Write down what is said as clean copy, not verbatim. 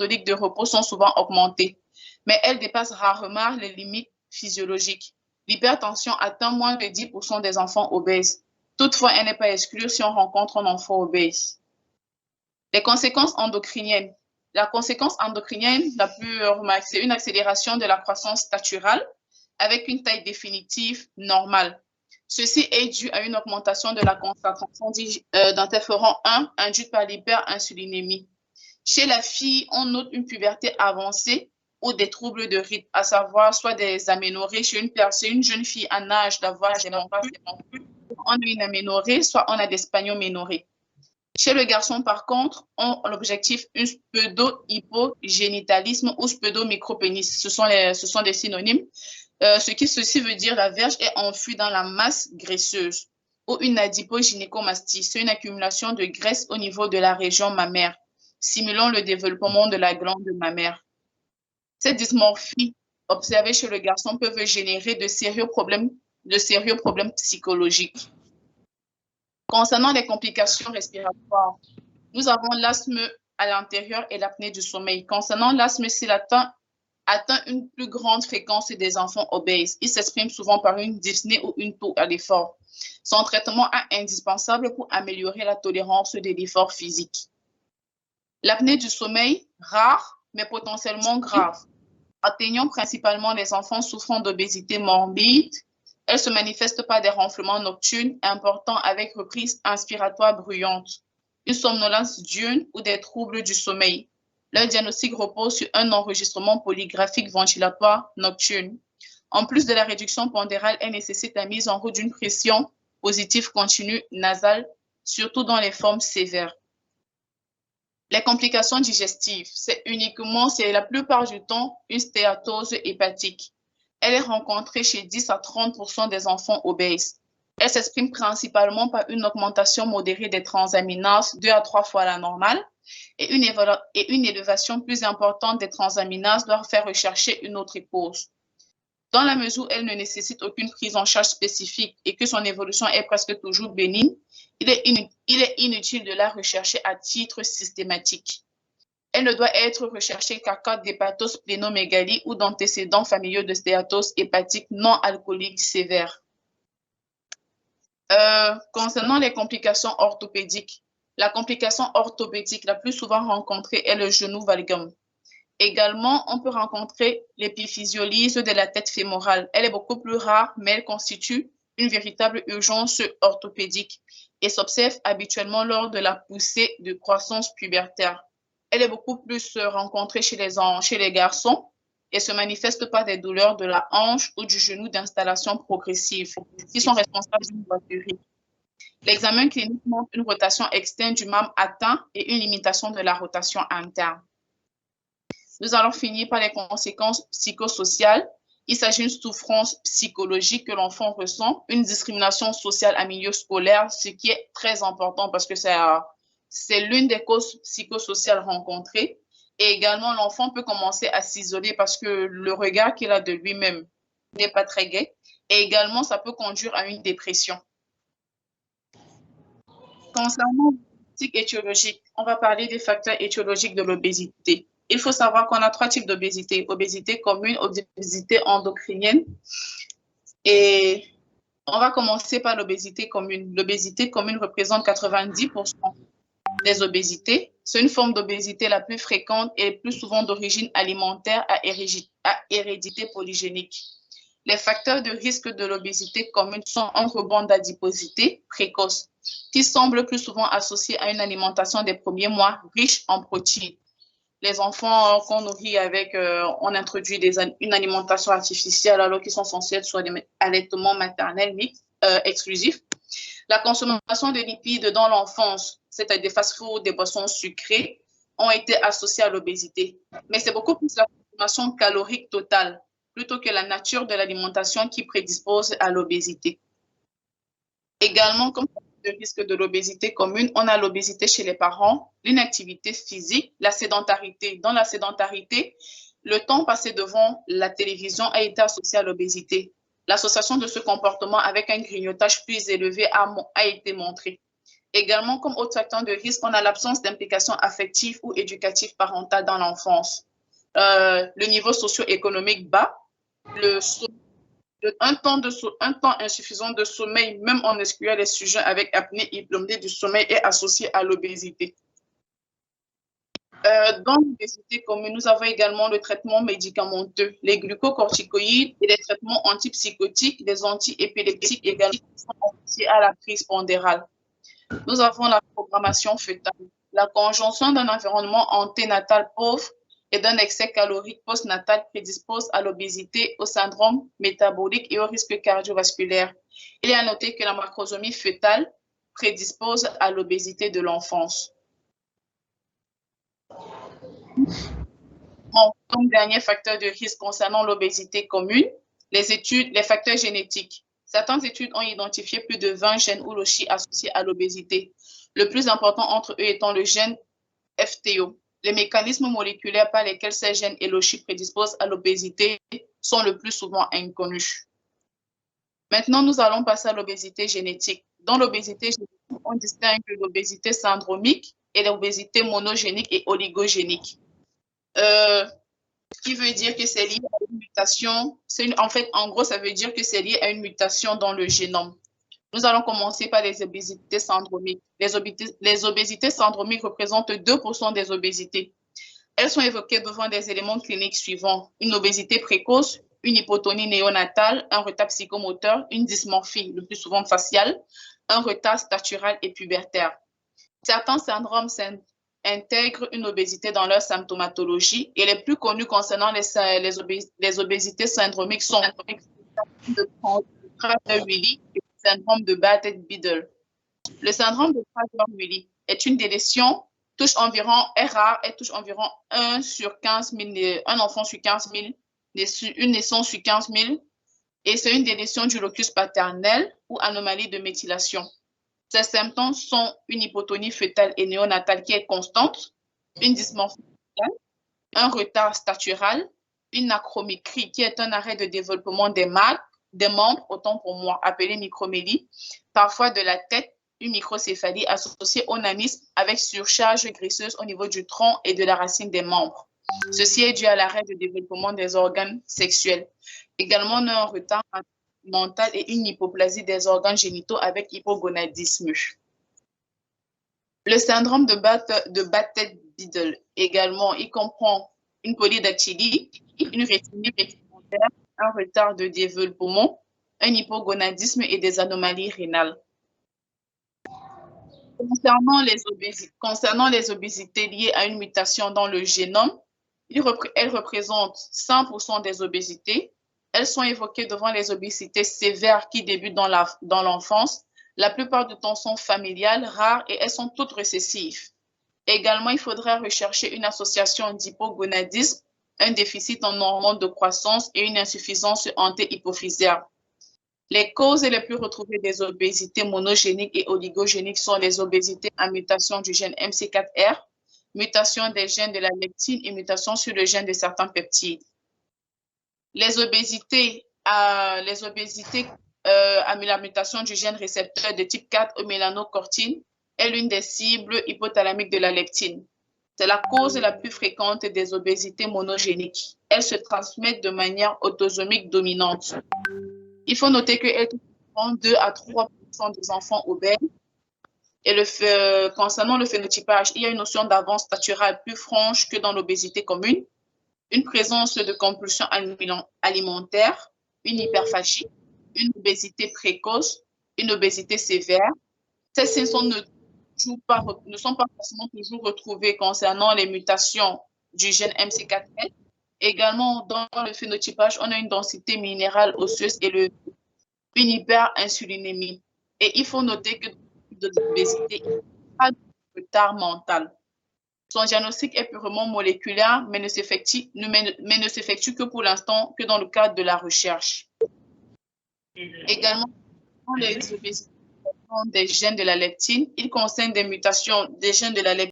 systoliques de repos sont souvent augmentées, mais elles dépassent rarement les limites physiologiques. L'hypertension atteint moins de 10% des enfants obèses. Toutefois, elle n'est pas exclue si on rencontre un enfant obèse. Les conséquences endocriniennes. La conséquence endocrinienne la plus remarquée, c'est une accélération de la croissance naturelle avec une taille définitive normale. Ceci est dû à une augmentation de la concentration d'interféron 1 induite par l'hyperinsulinémie. Chez la fille, on note une puberté avancée ou des troubles de rythme, à savoir soit des aménorrhées chez une jeune fille en âge d'avoir des menstrues, on a une aménorrhée, soit on a des spanioménorrhées. Chez le garçon, par contre, on a l'objectif un pseudo-hypogénitalisme ou pseudo-micropénis. Ce sont des synonymes. Ceci veut dire la verge est enfouie dans la masse graisseuse ou une adipogynécomastie. C'est une accumulation de graisse au niveau de la région mammaire, simulant le développement de la glande mammaire. Ces dysmorphies observées chez le garçon peuvent générer de sérieux problèmes psychologiques. Concernant les complications respiratoires, nous avons l'asthme à l'intérieur et l'apnée du sommeil. Concernant l'asthme, s'il atteint une plus grande fréquence des enfants obèses, il s'exprime souvent par une dyspnée ou une toux à l'effort. Son traitement est indispensable pour améliorer la tolérance de l'effort physique. L'apnée du sommeil, rare mais potentiellement grave, atteignant principalement les enfants souffrant d'obésité morbide. Elle se manifeste par des ronflements nocturnes importants avec reprise inspiratoire bruyante, une somnolence diurne ou des troubles du sommeil. Leur diagnostic repose sur un enregistrement polygraphique ventilatoire nocturne. En plus de la réduction pondérale, elle nécessite la mise en route d'une pression positive continue nasale, surtout dans les formes sévères. Les complications digestives, c'est la plupart du temps une stéatose hépatique. Elle est rencontrée chez 10 à 30% des enfants obèses. Elle s'exprime principalement par une augmentation modérée des transaminases 2 à 3 fois la normale et une élévation plus importante des transaminases doit faire rechercher une autre cause. Dans la mesure où elle ne nécessite aucune prise en charge spécifique et que son évolution est presque toujours bénigne, il est inutile de la rechercher à titre systématique. Elle ne doit être recherchée qu'en cas d'hépatosplénomégalie ou d'antécédents familiaux de stéatose hépatique non alcoolique sévère. Concernant les complications orthopédiques, la complication orthopédique la plus souvent rencontrée est le genou valgum. Également, on peut rencontrer l'épiphysiolyse de la tête fémorale. Elle est beaucoup plus rare, mais elle constitue une véritable urgence orthopédique et s'observe habituellement lors de la poussée de croissance pubertaire. Elle est beaucoup plus rencontrée chez les garçons et se manifeste par des douleurs de la hanche ou du genou d'installation progressive qui sont responsables d'une voiturie. L'examen clinique montre une rotation externe du membre atteint et une limitation de la rotation interne. Nous allons finir par les conséquences psychosociales. Il s'agit d'une souffrance psychologique que l'enfant ressent, une discrimination sociale à milieu scolaire, ce qui est très important parce que c'est l'une des causes psychosociales rencontrées. Et également, l'enfant peut commencer à s'isoler parce que le regard qu'il a de lui-même n'est pas très gai. Et également, ça peut conduire à une dépression. Concernant l'éthique étiologique, on va parler des facteurs étiologiques de l'obésité. Il faut savoir qu'on a 3 types d'obésité. Obésité commune, obésité endocrinienne. Et on va commencer par l'obésité commune. L'obésité commune représente 90% des obésités. C'est une forme d'obésité la plus fréquente et plus souvent d'origine alimentaire à hérédité polygénique. Les facteurs de risque de l'obésité commune sont un rebond d'adiposité précoce, qui semble plus souvent associé à une alimentation des premiers mois riche en protéines. Les enfants qu'on nourrit on introduit une alimentation artificielle alors qu'ils sont censés être sur des allaitements maternels exclusifs. La consommation de lipides dans l'enfance, c'est-à-dire des fast-foods, des boissons sucrées, ont été associées à l'obésité. Mais c'est beaucoup plus la consommation calorique totale plutôt que la nature de l'alimentation qui prédispose à l'obésité. Également, comme le risque de l'obésité commune, on a l'obésité chez les parents, l'inactivité physique, la sédentarité. Dans la sédentarité, le temps passé devant la télévision a été associé à l'obésité. L'association de ce comportement avec un grignotage plus élevé a été montrée. Également, comme autre facteur de risque, on a l'absence d'implication affective ou éducative parentale dans l'enfance. Le niveau socio-économique bas, un temps insuffisant de sommeil, même en excluant les sujets avec apnée hypnoïde du sommeil, est associé à l'obésité. Dans l'obésité commune, nous avons également le traitement médicamenteux, les glucocorticoïdes et les traitements antipsychotiques, les antiépileptiques également sont associés à la prise pondérale. Nous avons la programmation fœtale, la conjonction d'un environnement anténatal pauvre et d'un excès calorique postnatal prédispose à l'obésité, au syndrome métabolique et au risque cardiovasculaire. Il est à noter que la macrosomie fœtale prédispose à l'obésité de l'enfance. Bon, comme dernier facteur de risque concernant l'obésité commune, les facteurs génétiques. Certaines études ont identifié plus de 20 gènes ou lochis associés à l'obésité. Le plus important entre eux étant le gène FTO. Les mécanismes moléculaires par lesquels ces gènes et lochis prédisposent à l'obésité sont le plus souvent inconnus. Maintenant, nous allons passer à l'obésité génétique. Dans l'obésité génétique, on distingue l'obésité syndromique et l'obésité monogénique et oligogénique. Ce qui veut dire que c'est lié à une mutation. En gros, ça veut dire que c'est lié à une mutation dans le génome. Nous allons commencer par les obésités syndromiques. Les obésités syndromiques représentent 2% des obésités. Elles sont évoquées devant des éléments cliniques suivants: une obésité précoce, une hypotonie néonatale, un retard psychomoteur, une dysmorphie, le plus souvent faciale, un retard statural et pubertaire. Certains syndromes intègrent une obésité dans leur symptomatologie et les plus connus concernant les obésités syndromiques sont le Prader-Willi et le syndrome de Bardet-Biedl. Le syndrome de Prader-Willi est une délétion, est rare et touche environ un enfant sur 15 000, une naissance sur 15 000, et c'est une délétion du locus paternel ou anomalie de méthylation. Ces symptômes sont une hypotonie fœtale et néonatale qui est constante, une dysmorphie fœtale, un retard statural, une acrométrie qui est un arrêt de développement des membres, autant pour moi, appelé micromélie, parfois de la tête, une microcéphalie associée au nanisme avec surcharge graisseuse au niveau du tronc et de la racine des membres. Ceci est dû à l'arrêt de développement des organes sexuels. Également, on a un retard mental et une hypoplasie des organes génitaux avec hypogonadisme. Le syndrome de Bardet-Biedl également, il comprend une polydactylie, une rétinite vestimentaire, un retard de développement, un hypogonadisme et des anomalies rénales. Concernant les obésités liées à une mutation dans le génome, elles représentent 100% des obésités. Elles sont évoquées devant les obésités sévères qui débutent dans l'enfance. La plupart du temps sont familiales, rares et elles sont toutes récessives. Également, il faudrait rechercher une association d'hypogonadisme, un déficit en hormones de croissance et une insuffisance anti-hypophysaire. Les causes les plus retrouvées des obésités monogéniques et oligogéniques sont les obésités à mutation du gène MC4R, mutation des gènes de la leptine et mutation sur le gène de certains peptides. Les obésités à la mutation du gène récepteur de type 4 au mélanocortine est l'une des cibles hypothalamiques de la leptine. C'est la cause la plus fréquente des obésités monogéniques. Elles se transmettent de manière autosomique dominante. Il faut noter qu'elles touchent 2 à 3% des enfants obèses. Et concernant le phénotypage, il y a une notion d'avance staturale plus franche que dans l'obésité commune, une présence de compulsions alimentaires, une hyperphagie, une obésité précoce, une obésité sévère. Ces signes ne sont pas forcément toujours retrouvés concernant les mutations du gène MC4R. Également, dans le phénotypage, on a une densité minérale osseuse et une hyperinsulinémie. Et il faut noter que dans l'obésité, il n'y a pas de retard mental. Son diagnostic est purement moléculaire, mais ne s'effectue que pour l'instant que dans le cadre de la recherche. Également, dans les obésités des gènes de la leptine, il concerne des mutations des gènes de la leptine